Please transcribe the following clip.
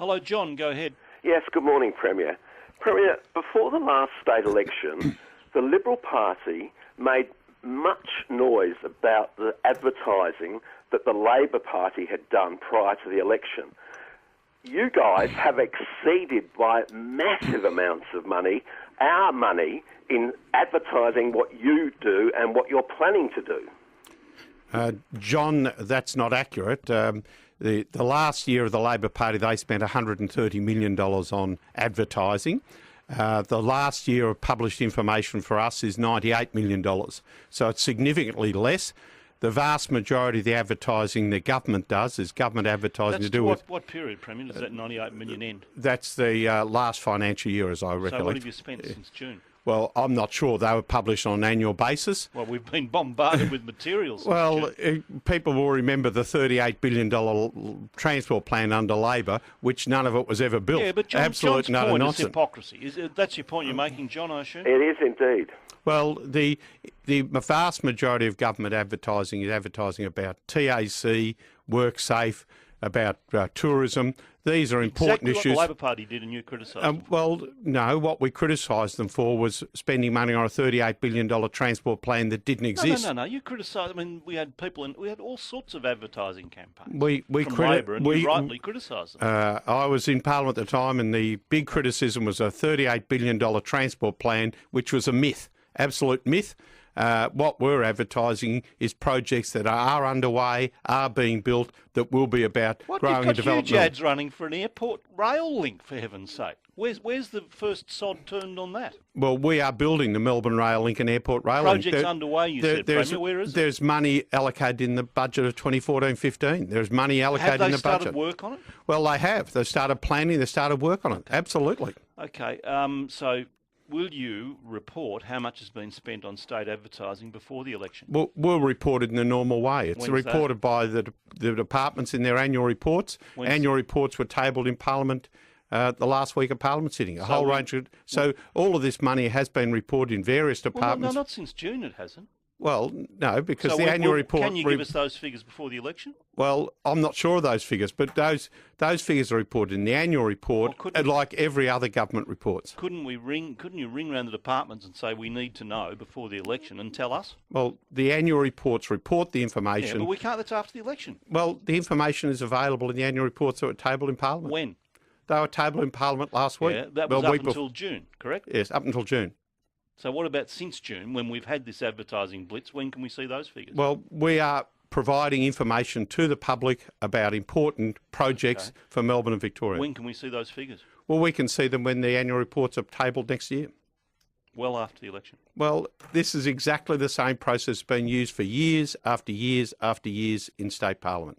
Hello, John. Go ahead. Yes, good morning, Premier. Premier, before the last state election, the Liberal Party made much noise about the advertising that the Labor Party had done prior to the election. You guys have exceeded by massive amounts of money, our money, in advertising what you do and what you're planning to do. John, that's not accurate. The last year of the Labor Party, they spent $130 million on advertising. The last year of published information for us is $98 million. So it's significantly less. The vast majority of the advertising the government does is government advertising That's to do with... What period, Premier, does that $98 million end? That's the last financial year, as I recollect. So what have you spent since June? Well, I'm not sure. They were published on an annual basis. Well, we've been bombarded with materials. Well, people will remember the $38 billion transport plan under Labor, which none of it was ever built. Yeah, but John's point is hypocrisy. That's your point you're making, John, I assume? It is indeed. Well, the vast majority of government advertising is advertising about TAC, WorkSafe, about tourism. These are important issues. Exactly what the Labor Party did and you criticised. Well, no, what we criticised them for was spending money on a $38 billion transport plan that didn't exist. No. You criticised. I mean, we had all sorts of advertising campaigns from from Labor, and you rightly criticised them. I was in Parliament at the time, and the big criticism was a $38 billion transport plan, which was a myth, absolute myth. What we're advertising is projects that are underway, are being built, that will be about growing and development. You've got huge ads running for an airport rail link, for heaven's sake. Where's the first sod turned on that? Well, we are building the Melbourne Rail Link and Airport Rail Link. Project's underway, you said, Premier. Where is it? There's money allocated in the budget of 2014-15. There's money allocated in the budget. Have they started work on it? Well, they have. They've started planning. They've started work on it. Absolutely. Okay, so... will you report how much has been spent on state advertising before the election? We'll report it in the normal way. It's When's reported by the departments in their annual reports. Annual reports were tabled in Parliament the last week of Parliament sitting. So all of this money has been reported in various departments. Well, no, not since June it hasn't. Well, no, because the annual report... Can you give us those figures before the election? Well, I'm not sure of those figures, but those figures are reported in the annual report, like every other government reports. Couldn't you ring around the departments and say we need to know before the election and tell us? Well, the annual reports report the information. Yeah, but we can't. That's after the election. Well, the information is available in the annual reports that were tabled in Parliament. When? They were tabled in Parliament last week. Yeah, that was up until June, correct? Yes, up until June. So what about since June, when we've had this advertising blitz? When can we see those figures? Well, we are providing information to the public about important projects for Melbourne and Victoria. When can we see those figures? Well, we can see them when the annual reports are tabled next year. Well after the election. Well, this is exactly the same process being used for years after years after years in state parliament.